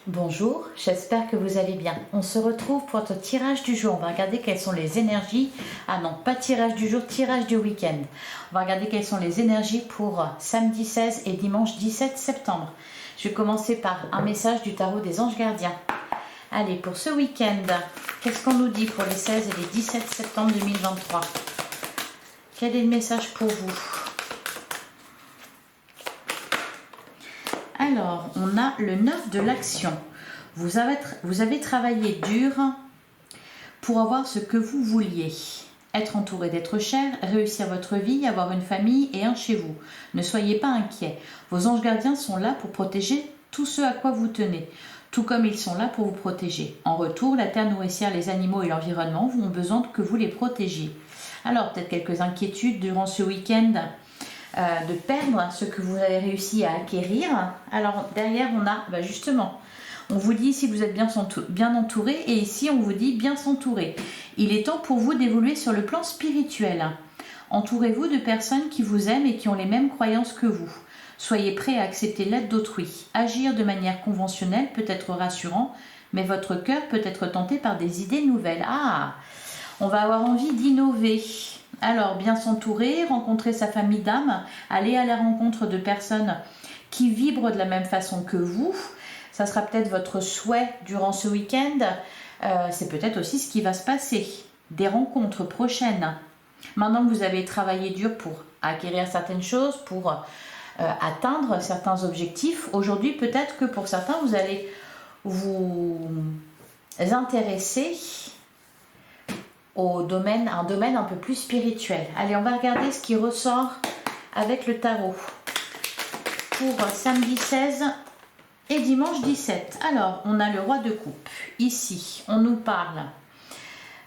Bonjour, j'espère que vous allez bien. On se retrouve pour notre tirage du jour. On va regarder quelles sont les énergies. Ah non, pas tirage du jour, tirage du week-end. On va regarder quelles sont les énergies pour samedi 16 et dimanche 17 septembre. Je vais commencer par un message du tarot des anges gardiens. Allez, pour ce week-end, qu'est-ce qu'on nous dit pour les 16 et les 17 septembre 2023? Quel est le message pour vous? Alors, on a le 9 de l'action. Vous avez travaillé dur pour avoir ce que vous vouliez. Être entouré d'êtres chers, réussir votre vie, avoir une famille et un chez vous. Ne soyez pas inquiets. Vos anges gardiens sont là pour protéger tout ce à quoi vous tenez, tout comme ils sont là pour vous protéger. En retour, la terre nourricière, les animaux et l'environnement ont besoin que vous les protégiez. Alors, peut-être quelques inquiétudes durant ce week-end. De perdre ce que vous avez réussi à acquérir. Alors derrière on a justement, on vous dit ici vous êtes bien entouré, et ici on vous dit bien s'entourer. Il est temps pour vous d'évoluer sur le plan spirituel. Entourez-vous de personnes qui vous aiment et qui ont les mêmes croyances que vous. Soyez prêts à accepter l'aide d'autrui. Agir de manière conventionnelle peut être rassurant, mais votre cœur peut être tenté par des idées nouvelles. Ah, on va avoir envie d'innover. Alors, bien s'entourer, rencontrer sa famille d'âme, aller à la rencontre de personnes qui vibrent de la même façon que vous. Ça sera peut-être votre souhait durant ce week-end. C'est peut-être aussi ce qui va se passer. Des rencontres prochaines. Maintenant que vous avez travaillé dur pour acquérir certaines choses, pour atteindre certains objectifs, aujourd'hui peut-être que pour certains vous allez vous intéresser un domaine un peu plus spirituel. Allez, on va regarder ce qui ressort avec le tarot pour samedi 16 et dimanche 17. Alors, on a le roi de coupe. Ici, on nous parle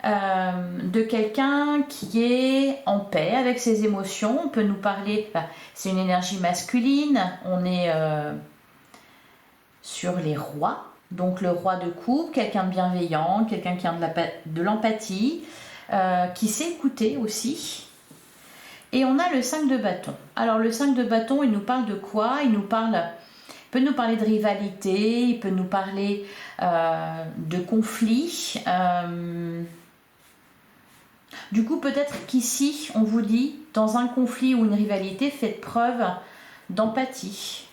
de quelqu'un qui est en paix avec ses émotions. On peut nous parler, c'est une énergie masculine, on est sur les rois. Donc le roi de coupe, quelqu'un de bienveillant, quelqu'un qui a de l'empathie, qui sait écouter aussi. Et on a le 5 de bâton. Alors le 5 de bâton, il nous parle de quoi? Il peut nous parler de rivalité, il peut nous parler de conflit. Du coup, peut-être qu'ici, on vous dit, dans un conflit ou une rivalité, faites preuve d'empathie.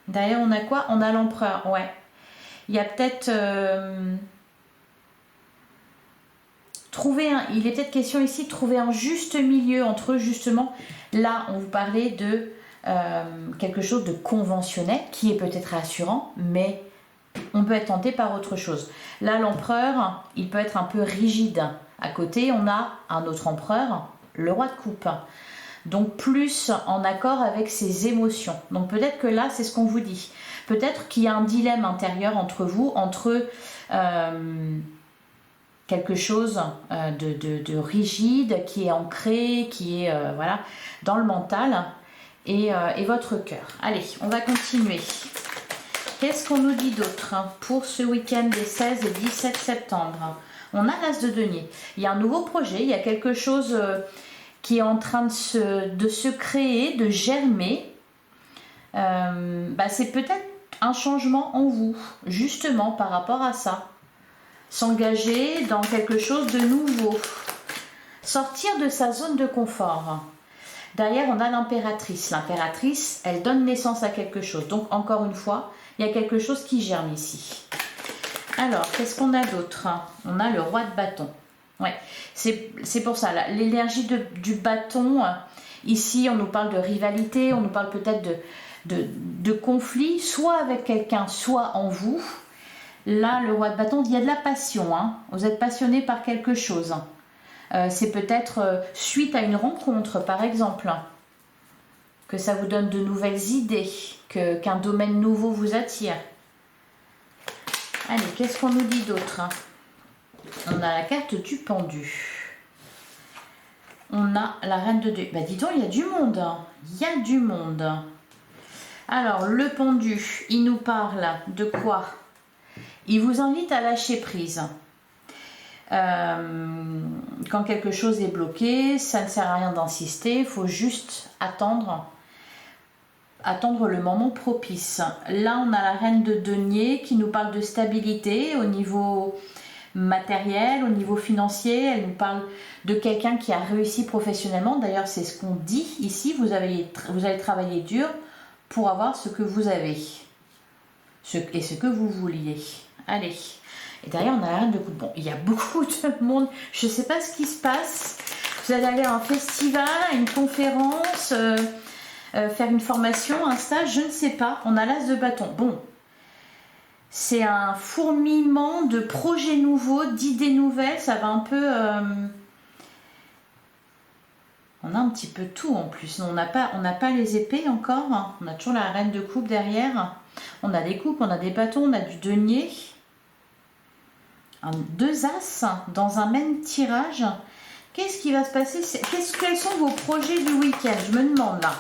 Derrière, on a quoi? On a l'empereur, ouais. Il y a peut-être il est peut-être question ici de trouver un juste milieu entre, justement, là on vous parlait de quelque chose de conventionnel qui est peut-être rassurant, mais on peut être tenté par autre chose. Là l'empereur, il peut être un peu rigide. À côté on a un autre empereur, le roi de coupe. Donc plus en accord avec ses émotions. Donc peut-être que là, c'est ce qu'on vous dit. Peut-être qu'il y a un dilemme intérieur entre vous, entre quelque chose de rigide, qui est ancré, qui est dans le mental, et votre cœur. Allez, on va continuer. Qu'est-ce qu'on nous dit d'autre pour ce week-end des 16 et 17 septembre? On a l'as de denier. Il y a un nouveau projet, il y a quelque chose qui est en train de se créer, de germer. C'est peut-être un changement en vous, justement par rapport à ça. S'engager dans quelque chose de nouveau. Sortir de sa zone de confort. Derrière, on a l'impératrice. L'impératrice, elle donne naissance à quelque chose. Donc, encore une fois, il y a quelque chose qui germe ici. Alors, qu'est-ce qu'on a d'autre? On a le roi de bâton. Ouais, c'est pour ça, l'énergie du bâton, ici on nous parle de rivalité, on nous parle peut-être de conflit, soit avec quelqu'un, soit en vous. Là, le roi de bâton, il y a de la passion, vous êtes passionné par quelque chose. C'est peut-être suite à une rencontre, par exemple, que ça vous donne de nouvelles idées, qu'un domaine nouveau vous attire. Allez, qu'est-ce qu'on nous dit d'autre? On a la carte du pendu. On a la reine de deuil. Dis donc, il y a du monde. Il y a du monde. Alors, le pendu, il nous parle de quoi? Il vous invite à lâcher prise. Quand quelque chose est bloqué, ça ne sert à rien d'insister. Il faut juste attendre attendre le moment propice. Là, on a la reine de denier qui nous parle de stabilité au niveau matériel, au niveau financier. Elle nous parle de quelqu'un qui a réussi professionnellement. D'ailleurs, c'est ce qu'on dit ici. Vous allez travailler dur pour avoir ce que vous avez et ce que vous vouliez. Allez. Et derrière, on a la reine de coupe. Bon, il y a beaucoup de monde. Je ne sais pas ce qui se passe. Vous allez aller à un festival, à une conférence, faire une formation, un stage, je ne sais pas. On a l'as de bâton. Bon, c'est un fourmillement de projets nouveaux, d'idées nouvelles. Ça va un peu... On a un petit peu tout en plus. On n'a pas les épées encore. On a toujours la reine de coupe derrière. On a des coupes, on a des bâtons, on a du denier. Deux as dans un même tirage. Qu'est-ce qui va se passer? Quels sont vos projets du week-end? Je me demande là.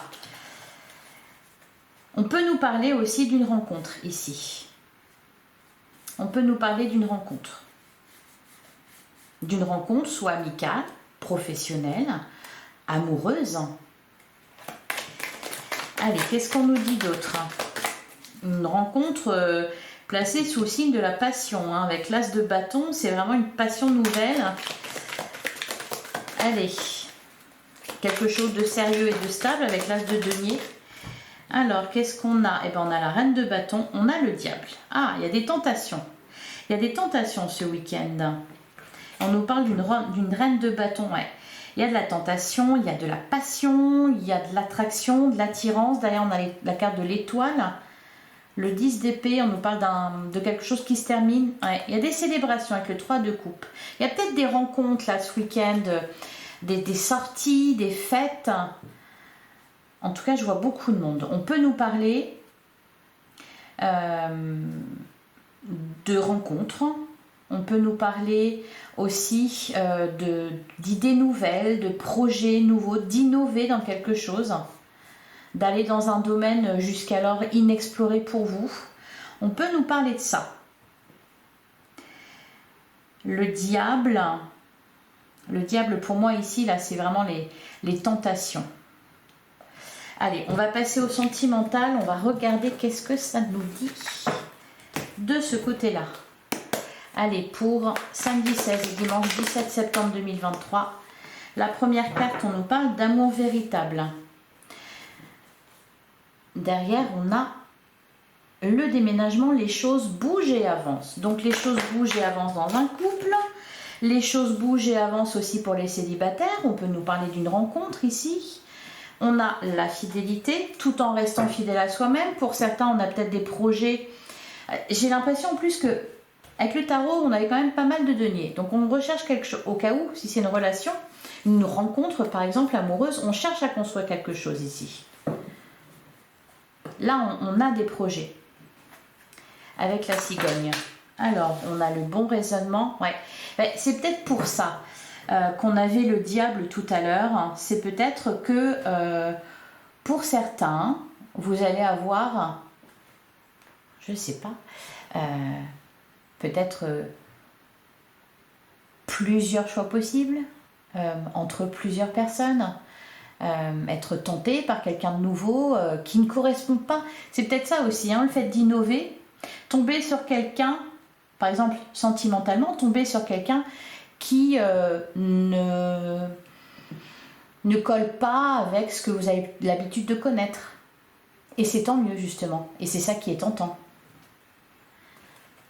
On peut nous parler aussi d'une rencontre ici. On peut nous parler d'une rencontre. D'une rencontre soit amicale, professionnelle, amoureuse. Allez, qu'est-ce qu'on nous dit d'autre? Une rencontre placée sous le signe de la passion. Avec l'as de bâton, c'est vraiment une passion nouvelle. Allez, quelque chose de sérieux et de stable avec l'as de denier. Alors, qu'est-ce qu'on a? Eh bien, on a la reine de bâton, on a le diable. Ah, il y a des tentations. Il y a des tentations ce week-end. On nous parle d'une reine de bâton, ouais. Il y a de la tentation, il y a de la passion, il y a de l'attraction, de l'attirance. D'ailleurs, on a la carte de l'étoile. Le 10 d'épée, on nous parle de quelque chose qui se termine. Ouais, il y a des célébrations avec le 3 de coupe. Il y a peut-être des rencontres là ce week-end, des sorties, des fêtes. En tout cas, je vois beaucoup de monde. On peut nous parler de rencontres. On peut nous parler aussi d'idées nouvelles, de projets nouveaux, d'innover dans quelque chose, d'aller dans un domaine jusqu'alors inexploré pour vous. On peut nous parler de ça. Le diable pour moi ici, là, c'est vraiment les tentations. Allez, on va passer au sentimental. On va regarder qu'est-ce que ça nous dit de ce côté-là. Allez, pour samedi 16 et dimanche 17 septembre 2023, la première carte, on nous parle d'amour véritable. Derrière, on a le déménagement, les choses bougent et avancent. Donc, les choses bougent et avancent dans un couple. Les choses bougent et avancent aussi pour les célibataires. On peut nous parler d'une rencontre ici. On a la fidélité, tout en restant fidèle à soi-même. Pour certains, on a peut-être des projets. J'ai l'impression en plus que avec le tarot, on avait quand même pas mal de deniers. Donc, on recherche quelque chose. Au cas où, si c'est une relation, une rencontre, par exemple, amoureuse, on cherche à construire quelque chose ici. Là, on a des projets. Avec la cigogne. Alors, on a le bon raisonnement. Ouais. C'est peut-être pour ça qu'on avait le diable tout à l'heure. C'est peut-être que pour certains, vous allez avoir, je ne sais pas, peut-être plusieurs choix possibles entre plusieurs personnes. Être tenté par quelqu'un de nouveau qui ne correspond pas. C'est peut-être ça aussi, hein, le fait d'innover. Tomber sur quelqu'un, par exemple sentimentalement, tomber sur quelqu'un qui ne colle pas avec ce que vous avez l'habitude de connaître. Et c'est tant mieux justement. Et c'est ça qui est tentant.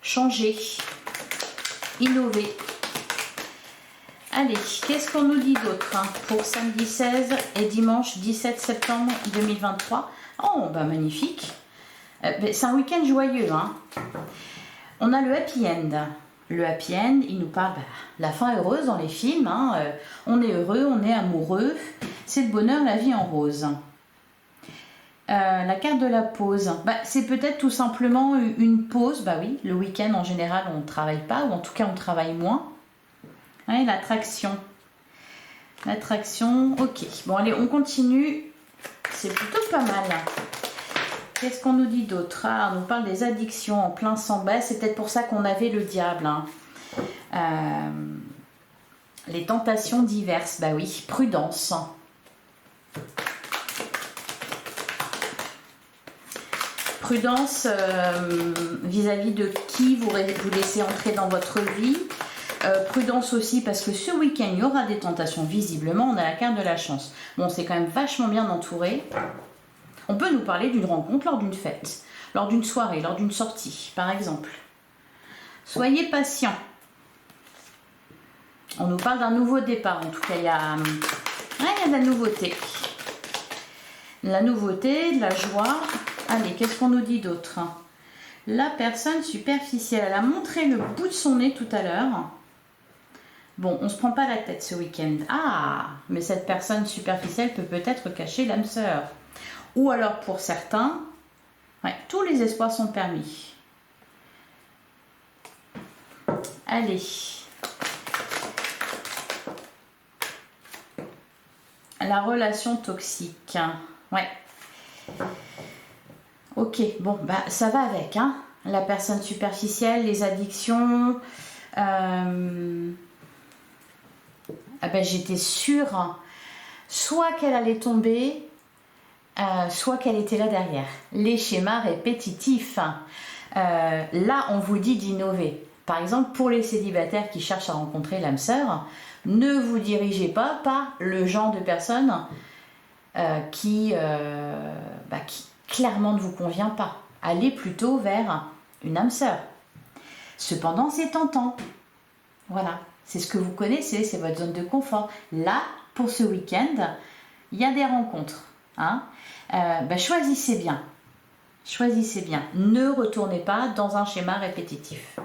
Changer, innover. Allez, qu'est-ce qu'on nous dit d'autre pour samedi 16 et dimanche 17 septembre 2023? Oh, bah magnifique. C'est un week-end joyeux. Hein. On a le happy end. Le happy end, il nous parle la fin heureuse dans les films. Hein. On est heureux, on est amoureux. C'est le bonheur, la vie en rose. La carte de la pause. C'est peut-être tout simplement une pause. Bah oui, le week-end en général, on ne travaille pas, ou en tout cas, on travaille moins. Ouais, l'attraction. L'attraction, ok. Bon, allez, on continue. C'est plutôt pas mal. Qu'est-ce qu'on nous dit d'autre? On nous parle des addictions en plein sang. C'est peut-être pour ça qu'on avait le diable. Hein. Les tentations diverses. Bah oui, prudence. Prudence vis-à-vis de qui vous laissez entrer dans votre vie. Prudence aussi parce que ce week-end, il y aura des tentations. Visiblement, on a la carte de la chance. Bon, c'est quand même vachement bien entouré. On peut nous parler d'une rencontre lors d'une fête, lors d'une soirée, lors d'une sortie, par exemple. Soyez patient. On nous parle d'un nouveau départ. En tout cas, il y a de la nouveauté. La nouveauté, de la joie. Allez, qu'est-ce qu'on nous dit d'autre? La personne superficielle. Elle a montré le bout de son nez tout à l'heure. Bon, on ne se prend pas la tête ce week-end. Ah, mais cette personne superficielle peut peut-être cacher l'âme sœur. Ou alors pour certains, ouais, tous les espoirs sont permis. Allez. La relation toxique. Ouais. Ok, bon, bah ça va avec, hein. La personne superficielle, les addictions. Ah ben, j'étais sûre, soit qu'elle allait tomber, soit qu'elle était là derrière. Les schémas répétitifs. Là, on vous dit d'innover. Par exemple, pour les célibataires qui cherchent à rencontrer l'âme sœur, ne vous dirigez pas par le genre de personne qui clairement ne vous convient pas. Allez plutôt vers une âme sœur. Cependant, c'est tentant. Voilà, c'est ce que vous connaissez, c'est votre zone de confort. Là, pour ce week-end, il y a des rencontres. Hein. Choisissez bien. Choisissez bien. Ne retournez pas dans un schéma répétitif.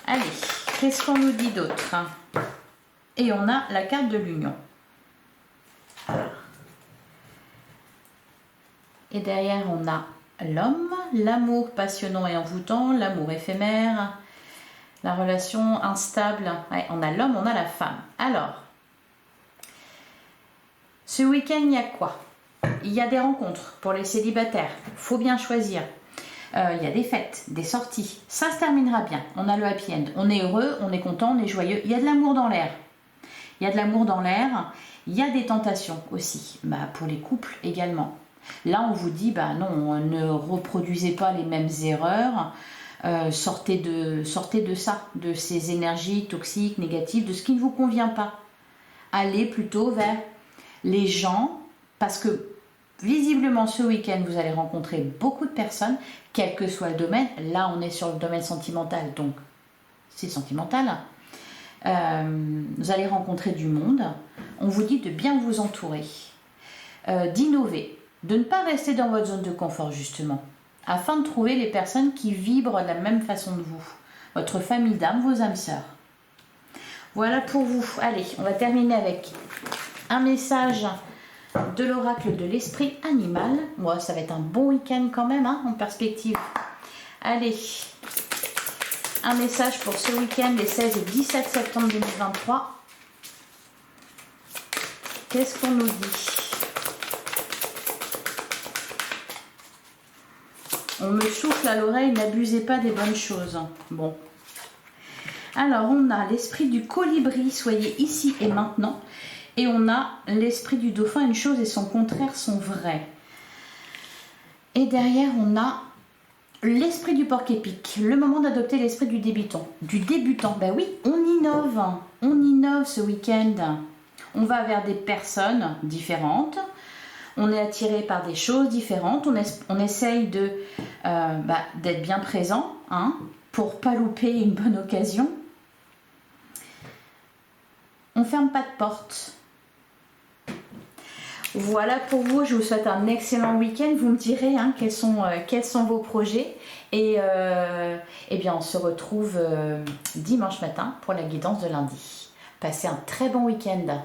Allez, qu'est-ce qu'on nous dit d'autre? Et on a la carte de l'union. Et derrière, on a l'homme, l'amour passionnant et envoûtant, l'amour éphémère, la relation instable. Ouais, on a l'homme, on a la femme. Alors, ce week-end, il y a quoi? Il y a des rencontres pour les célibataires. Il faut bien choisir. Il y a des fêtes, des sorties. Ça se terminera bien. On a le happy end. On est heureux, on est content, on est joyeux. Il y a de l'amour dans l'air. Il y a de l'amour dans l'air. Il y a des tentations aussi. Pour les couples également. Là, on vous dit, non, ne reproduisez pas les mêmes erreurs. Sortez de ça, de ces énergies toxiques, négatives, de ce qui ne vous convient pas. Allez plutôt vers les gens, parce que visiblement, ce week-end, vous allez rencontrer beaucoup de personnes, quel que soit le domaine. Là, on est sur le domaine sentimental, donc c'est sentimental. Vous allez rencontrer du monde. On vous dit de bien vous entourer, d'innover, de ne pas rester dans votre zone de confort, justement, afin de trouver les personnes qui vibrent de la même façon que vous. Votre famille d'âme, vos âmes sœurs. Voilà pour vous. Allez, on va terminer avec un message de l'oracle de l'esprit animal. Moi, ça va être un bon week-end quand même, hein, en perspective. Allez, un message pour ce week-end, les 16 et 17 septembre 2023. Qu'est-ce qu'on nous dit? On me souffle à l'oreille, n'abusez pas des bonnes choses. Bon. Alors, on a l'esprit du colibri, soyez ici et maintenant. Et on a l'esprit du dauphin, une chose et son contraire sont vrais. Et derrière, on a l'esprit du porc-épic, le moment d'adopter l'esprit du débutant. Ben oui, on innove ce week-end. On va vers des personnes différentes. On est attiré par des choses différentes. On essaye d'être bien présent, hein, pour pas louper une bonne occasion. On ferme pas de porte. Voilà pour vous, je vous souhaite un excellent week-end. Vous me direz quels sont vos projets. Et bien on se retrouve dimanche matin pour la guidance de lundi. Passez un très bon week-end.